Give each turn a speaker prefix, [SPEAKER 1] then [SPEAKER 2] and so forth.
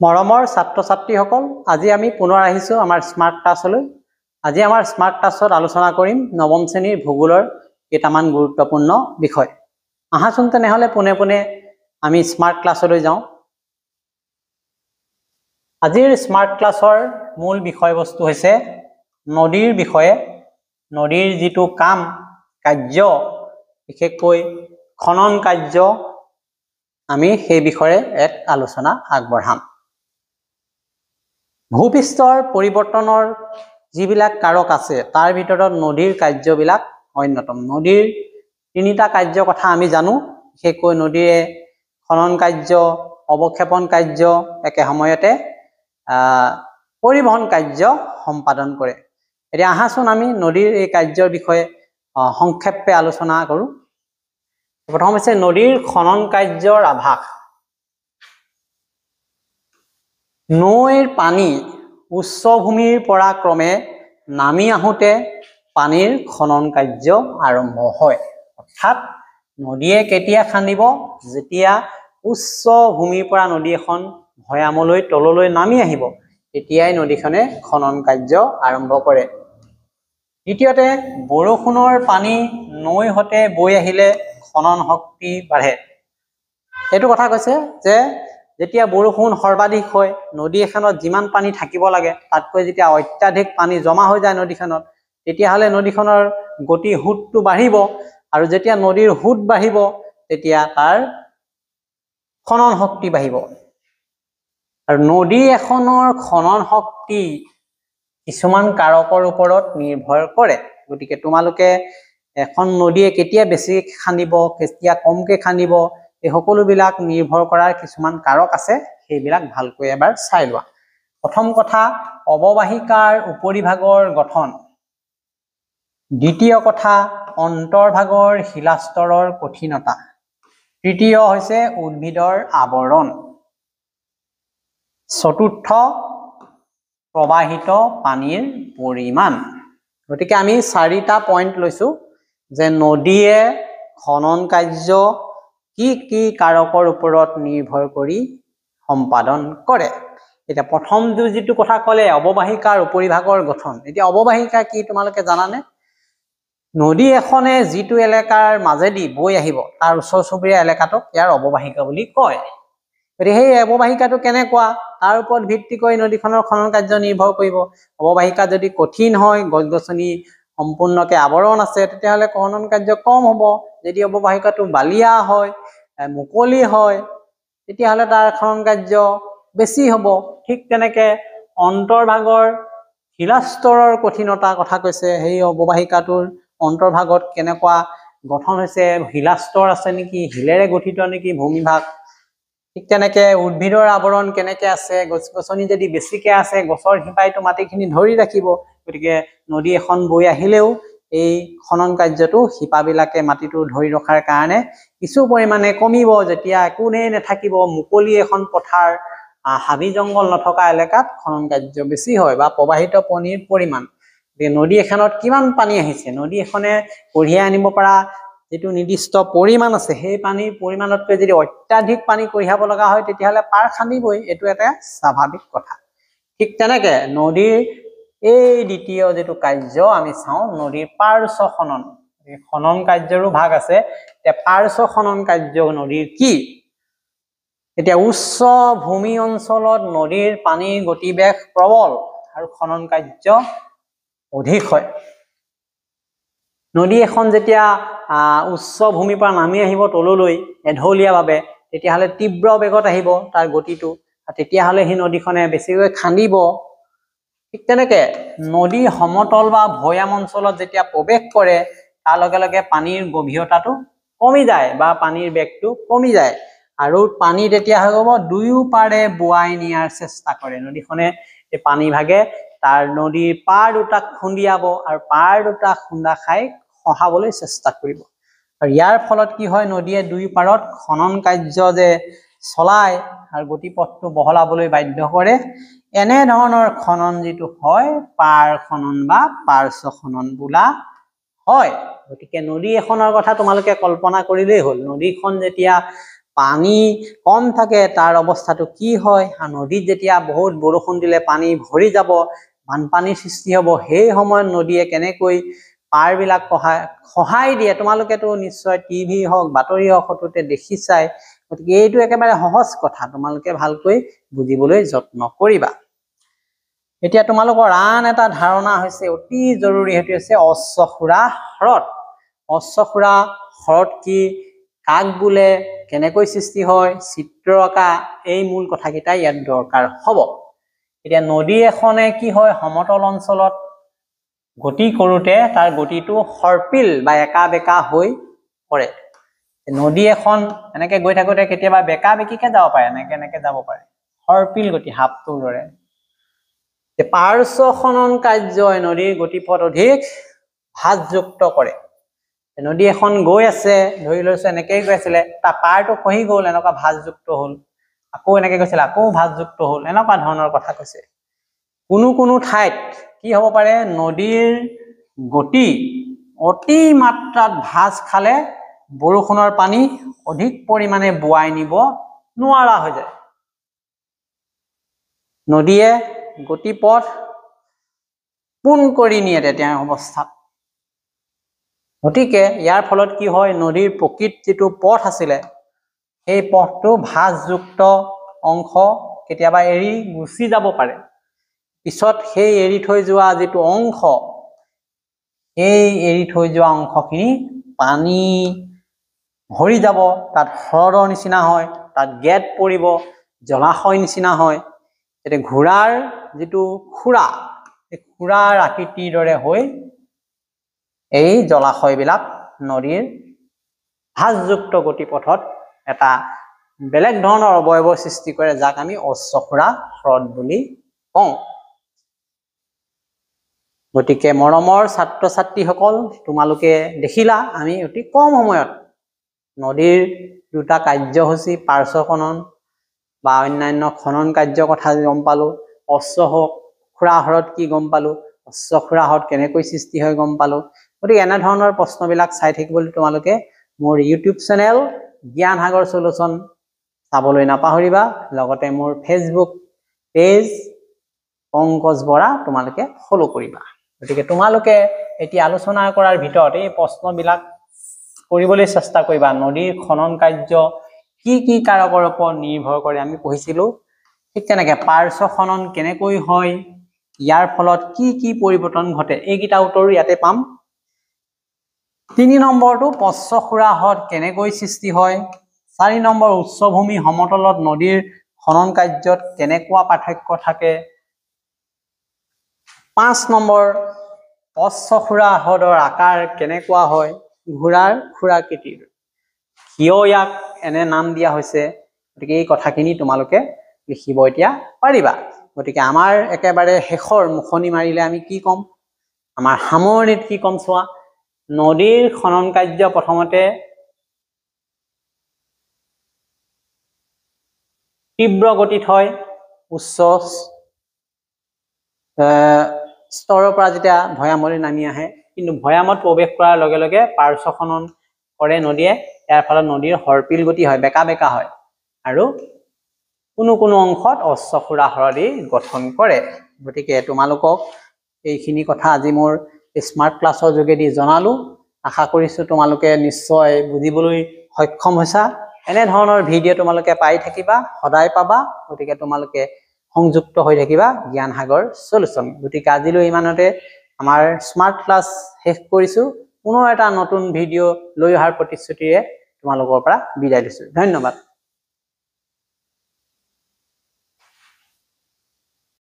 [SPEAKER 1] মৰমৰ ছাত্ৰ ছাত্ৰীসকল, আজি আমি পুনৰ আহিছোঁ আমাৰ স্মাৰ্ট ক্লাছলৈ। আজি আমাৰ স্মাৰ্ট ক্লাছত আলোচনা কৰিম নৱম শ্ৰেণীৰ ভূগোলৰ কেইটামান গুৰুত্বপূৰ্ণ বিষয়। আহাচোন তেনেহ'লে পোনে পোনে আমি স্মাৰ্ট ক্লাছলৈ যাওঁ। আজিৰ স্মাৰ্ট ক্লাছৰ মূল বিষয়বস্তু হৈছে নদীৰ বিষয়ে। নদীৰ যিটো কাৰ্য, বিশেষকৈ খনন কাৰ্য, আমি সেই বিষয়ে এক আলোচনা আগবঢ়াম। ভূপৃষ্ঠৰ পৰিৱৰ্তনৰ যিবিলাক কাৰক আছে তাৰ ভিতৰত নদীৰ কাৰ্যবিলাক অন্যতম। নদীৰ তিনিটা কাৰ্যৰ কথা আমি জানো, বিশেষকৈ নদীয়ে খনন কাৰ্য, অৱক্ষেপণ কাৰ্য, একে সময়তে পৰিবহণ কাৰ্য সম্পাদন কৰে। এতিয়া আহাচোন আমি নদীৰ এই কাৰ্যৰ বিষয়ে সংক্ষেপে আলোচনা কৰোঁ। প্ৰথম হৈছে নদীৰ খনন কাৰ্যৰ আভাস। নৈৰ পানী উচ্চভূমিৰ পৰা ক্ৰমে নামি আহোঁতে পানীৰ খনন কাৰ্য আৰম্ভ হয়। অৰ্থাৎ নদীয়ে কেতিয়া খান্দিব? যেতিয়া উচ্চ ভূমিৰ পৰা নদী এখন ভৈয়ামলৈ তললৈ নামি আহিব, তেতিয়াই নদীখনে খনন কাৰ্য আৰম্ভ কৰে। দ্বিতীয়তে, বৰষুণৰ পানী নৈ হতে বৈ আহিলে খনন শক্তি বাঢ়ে। এইটো কথা কৈছে যে যেতিয়া বৰষুণ সৰ্বাধিক হয়, নদী এখনত যিমান পানী থাকিব লাগে তাতকৈ যেতিয়া অত্যাধিক পানী জমা হৈ যায় নদীখনত, তেতিয়াহ'লে নদীখনৰ গতি সোঁতটো বাঢ়িব, আৰু যেতিয়া নদীৰ সোঁত বাঢ়িব তেতিয়া তাৰ খনন শক্তি বাঢ়িব। আৰু নদী এখনৰ খনন শক্তি কিছুমান কাৰকৰ ওপৰত নিৰ্ভৰ কৰে। গতিকে তোমালোকে এখন নদীয়ে কেতিয়া বেছি খান্দিব, কেতিয়া কমকে খান্দিব, এই সকলোবিলাক নিৰ্ভৰ কৰাৰ কিছুমান কাৰক আছে, সেইবিলাক ভালকৈ এবাৰ চাই লোৱা। প্ৰথম কথা, অৱবাহিকাৰ উপৰিভাগৰ গঠন। দ্বিতীয় কথা, অন্তৰ্ভাগৰ শিলাস্তৰৰ কঠিনতা। তৃতীয় হৈছে উদ্ভিদৰ আৱৰণ। চতুৰ্থ, প্ৰবাহিত পানীৰ পৰিমাণ। গতিকে আমি 4টা পইণ্ট লৈছোঁ যে নদীয়ে খনন কাৰ্য কি কি কাৰকৰ ওপৰত নিৰ্ভৰ কৰি সম্পাদন কৰে। এতিয়া প্ৰথম যিটো কথা ক'লে অৱবাহিকাৰ উপৰিভাগৰ গঠন। এতিয়া অৱবাহিকা কি তোমালোকে জানানে? নদী এখনে যিটো এলেকাৰ মাজেদি বৈ আহিব তাৰ ওচৰ চুবুৰীয়া এলেকাটোক ইয়াৰ অৱবাহিকা বুলি কয়। গতিকে সেই অৱবাহিকাটো কেনেকুৱা তাৰ ওপৰত ভিত্তি কৰি নদীখনৰ খনন কাৰ্য নিৰ্ভৰ কৰিব। অৱবাহিকা যদি কঠিন হয়, গছ গছনি সম্পূৰ্ণকে আৱৰণ আছে, তেতিয়াহ'লে খনন কাৰ্য কম হ'ব। যদি অৱবাহিকাটো বালিয়া হয়, মুকলি হয়, তেতিয়াহ'লে তাৰ খনন কাৰ্য বেছি হ'ব। ঠিক তেনেকে অন্তৰ্ভাগৰ শিলাস্তৰৰ কঠিনতাৰ কথা কৈছে। সেই অৱবাহিকাটোৰ অন্তৰ্ভাগত কেনেকুৱা গঠন হৈছে, শিলাস্তৰ আছে নেকি, শিলেৰে গঠিত নেকি ভূমিভাগ। ঠিক তেনেকে উদ্ভিদৰ আৱৰণ কেনেকে আছে, গছ গছনি যদি বেছিকে আছে, গছৰ শিপাইটো মাটিখিনি ধৰি ৰাখিব। গতিকে নদী এখন বৈ আহিলেও এই খনন কাৰ্যটো শিপাবিলাকে মাটিটো ধৰি ৰখাৰ কাৰণে কিছু পৰিমাণে কমিব। যেতিয়া একোৱেই নাথাকিব, মুকলি এখন পথাৰ, হাবি জংঘল নথকা এলেকাত খনন কাৰ্য বেছি হয় বা প্ৰবাহিত পানীৰ পৰিমাণ। নদী এখনত কিমান পানী আহিছে, নদী এখনে কঢ়িয়াই আনিব পৰা যিটো নিৰ্দিষ্ট পৰিমাণ আছে, সেই পানীৰ পৰিমাণতকৈ যদি অত্যাধিক পানী কঢ়িয়াব লগা হয়, তেতিয়াহ'লে পাৰ খান্দিবই। এইটো এটা স্বাভাৱিক কথা। ঠিক তেনেকে নদীৰ এই দ্বিতীয় যিটো কাৰ্য আমি চাওঁ, নদীৰ পাৰ্শ্ব খনন। খনন কাৰ্যৰো ভাগ আছে। এতিয়া পাৰ্শ্ব খনন কাৰ্য নদীৰ কি? এতিয়া উচ্চ ভূমি অঞ্চলত নদীৰ পানীৰ গতিবেগ প্ৰবল আৰু খনন কাৰ্য অধিক হয়। নদী এখন যেতিয়া উচ্চ ভূমিৰ পৰা নামি আহিব তললৈ এঢলীয়াভাৱে, তেতিয়াহ'লে তীব্ৰ বেগত আহিব তাৰ গতিটো, তেতিয়াহ'লে সেই নদীখনে বেছিকৈ খান্দিব। ঠিক তেনেকে নদী সমতল বা ভৈয়াম অঞ্চলত যেতিয়া প্ৰৱেশ কৰে, তাৰ লগে লগে পানীৰ গভীৰতাটো কমি যায় বা পানীৰ বেগটো কমি যায়, আৰু পানী তেতিয়া হৈ যাব দুয়ো পাৰে বোৱাই নিয়াৰ চেষ্টা কৰে। নদীখনে এই পানী ভাগে তাৰ নদীৰ পাৰ দুটাক খুন্দিয়াব আৰু পাৰ দুটা খুন্দা খাই খহাবলৈ চেষ্টা কৰিব। আৰু ইয়াৰ ফলত কি হয়, নদীয়ে দুই পাৰত খনন কাৰ্য যে চলায় আৰু গতিপথটো বহলাবলৈ বাধ্য কৰে। এনেধৰণৰ খনন যিটো হয়, পাৰ খনন বা পাৰ্শ্ব খনন বোলা হয়। গতিকে নদী এখনৰ কথা তোমালোকে কল্পনা কৰিলেই হ'ল। নদীখন যেতিয়া পানী কম থাকে তাৰ অৱস্থাটো কি হয়, নদীত যেতিয়া বহুত বৰষুণ দিলে পানী ভৰি যাব, বানপানীৰ সৃষ্টি হ'ব, সেই সময়ত নদীয়ে কেনেকৈ পাৰবিলাক সহায় দিয়ে। তোমালোকেতো নিশ্চয় টিভি হওক বাতৰি হওক সততে দেখিছাই। গতিকে এইটো একেবাৰে সহজ কথা, তোমালোকে ভালকৈ বুজিবলৈ যত্ন কৰিবা। এতিয়া তোমালোকৰ আন এটা ধাৰণা হৈছে অতি জৰুৰী, সেইটো হৈছে অশ্বসুৰা হ্ৰদ। অশ্বসুৰা হ্ৰদ কি, কাক বোলে, কেনেকৈ সৃষ্টি হয়, চিত্ৰ আঁকা, এই মূল কথাকেইটা ইয়াত দৰকাৰ হ'ব। এতিয়া নদী এখনে কি হয়, সমতল অঞ্চলত গতি কৰোঁতে তাৰ গতিটো সৰ্পিল বা একা বেকা হৈ পৰে। নদী এখন এনেকে গৈ থাকোঁতে কেতিয়াবা বেকা বেকিকে যাব পাৰে, এনেকে যাব পাৰে, সৰ্পিল গতি, সাপটোৰ দৰে। পাৰ্শ্ব খনন কাৰ্যই নদীৰ গতিপথ অধিক ভাঁজযুক্ত কৰে। নদী এখন গৈ আছে, ধৰি লৈছো এনেকেই গৈ আছিলে, তাৰ পাৰটো খহি গ'ল, এনেকুৱা ভাঁজযুক্ত হ'ল, আকৌ এনেকে গৈছিলে, আকৌ ভাঁজযুক্ত হ'ল, এনেকুৱা ধৰণৰ কথা কৈছে। কোনো ঠাইত কি হ'ব পাৰে, নদীৰ গতি অতি মাত্ৰাত ভাঁজ খালে বৰষুণৰ পানী অধিক পৰিমাণে বোৱাই নিব নোৱাৰা হৈ যায়। নদীয়ে গতিপথ পোন কৰি নিয়ে তেতিয়া অৱস্থাত। গতিকে ইয়াৰ ফলত কি হয়, নদীৰ প্ৰকৃত যিটো পথ আছিলে, সেই পথটো ভাঁজযুক্ত অংশ কেতিয়াবা এৰি গুচি যাব পাৰে। পিছত সেই এৰি থৈ যোৱা যিটো অংশ, এই এৰি থৈ যোৱা অংশখিনি পানী ভৰি যাব, তাত হ্ৰদৰ নিচিনা হয়, তাত গেট পৰিব, জলাশয় নিচিনা হয়। এতিয়া ঘোঁৰাৰ যিটো খুৰা, এই খুৰাৰ আকৃতিৰ দৰে হৈ এই জলাশয়বিলাক নদীৰ ভাঁজযুক্ত গতিপথত এটা বেলেগ ধৰণৰ অৱয়ৱৰ সৃষ্টি কৰে, যাক আমি অশ্বসুৰা হ্ৰদ বুলি কওঁ। গতিকে মৰমৰ ছাত্ৰ ছাত্ৰীসকল, তোমালোকে দেখিলা আমি অতি কম সময়ত নদীৰ দুটা কাৰ্যসূচী, পাৰ্শ্ব খনন বা অন্যান্য খনন কাৰ্যৰ কথা গম পালোঁ, অশ্বসুৰা হ্ৰদ কি গম পালোঁ, অশ্বসুৰা হ্ৰদ কেনেকৈ সৃষ্টি হয় গম পালোঁ। গতিকে এনেধৰণৰ প্ৰশ্নবিলাক চাই থাকিবলৈ তোমালোকে মোৰ ইউটিউব চেনেল জ্ঞান সাগৰ সলিউশ্যন চাবলৈ নাপাহৰিবা। লগতে মোৰ ফেচবুক পেজ পংকজ বৰা তোমালোকে ফলো কৰিবা। গতিকে তোমালোকে এতিয়া আলোচনা কৰাৰ ভিতৰত এই প্ৰশ্নবিলাক কৰিবলৈ চেষ্টা কৰিবা। নদীৰ খনন কাৰ্য কি কাৰকৰ ওপৰত নিৰ্ভৰ কৰে আমি পঢ়িছিলোঁ, ঠিক তেনেকে পাৰ্শ্ব খনন কেনেকৈ হয়, ইয়াৰ ফলত কি পৰিৱৰ্তন ঘটে, এইকেইটা উত্তৰ ইয়াতে পাম। 3 নম্বৰটো পশ্চসুৰা হ্ৰদ কেনেকৈ সৃষ্টি হয়, 4 নম্বৰ উচ্চভূমি সমতলত নদীৰ খনন কাৰ্যত কেনেকুৱা পাৰ্থক্য থাকে, 5 নম্বৰ পশ্চসুৰা হ্ৰদৰ আকাৰ কেনেকুৱা হয়, ঘোঁৰাৰ খুৰাকৃতিৰ, কিয় ইয়াক এনে নাম দিয়া হৈছে। গতিকে এই কথাখিনি তোমালোকে লিখিব এতিয়া পাৰিবা। গতিকে আমাৰ একেবাৰে শেষৰ মুখনি মাৰিলে আমি কি ক'ম, আমাৰ সামৰণিত কি ক'ম চোৱা। নদীৰ খনন কাৰ্য প্ৰথমতে তীব্ৰ গতিত হয়, উচ্চ স্তৰৰ পৰা যেতিয়া ভৈয়ামলৈ নামি আহে, কিন্তু ভৈয়ামত প্ৰৱেশ কৰাৰ লগে লগে পাৰ্শ্ব খনন কৰে নদীয়ে, ইয়াৰ ফলত নদীৰ সৰ্পিল গতি হয়, বেকা বেকা হয়, আৰু কোনো অংশত অশ্বসুৰা হ্ৰদে গঠন কৰে। গতিকে তোমালোকক এইখিনি কথা আজি মোৰ স্মাৰ্ট ক্লাছৰ যোগেদি জনালোঁ। আশা কৰিছোঁ তোমালোকে নিশ্চয় বুজিবলৈ সক্ষম হৈছা। এনেধৰণৰ ভিডিঅ' তোমালোকে পাই থাকিবা, সদায় পাবা। গতিকে তোমালোকে সংযুক্ত হৈ থাকিবা জ্ঞান সাগৰ সলিউশ্যন। গতিকে আজিলৈ ইমানতে আমাৰ স্মাৰ্ট ক্লাছ শেষ কৰিছোঁ। পুনৰ এটা নতুন ভিডিঅ' লৈ অহাৰ প্ৰতিশ্ৰুতিৰে তোমালোকৰ পৰা বিদায় লৈছোঁ। ধন্যবাদ।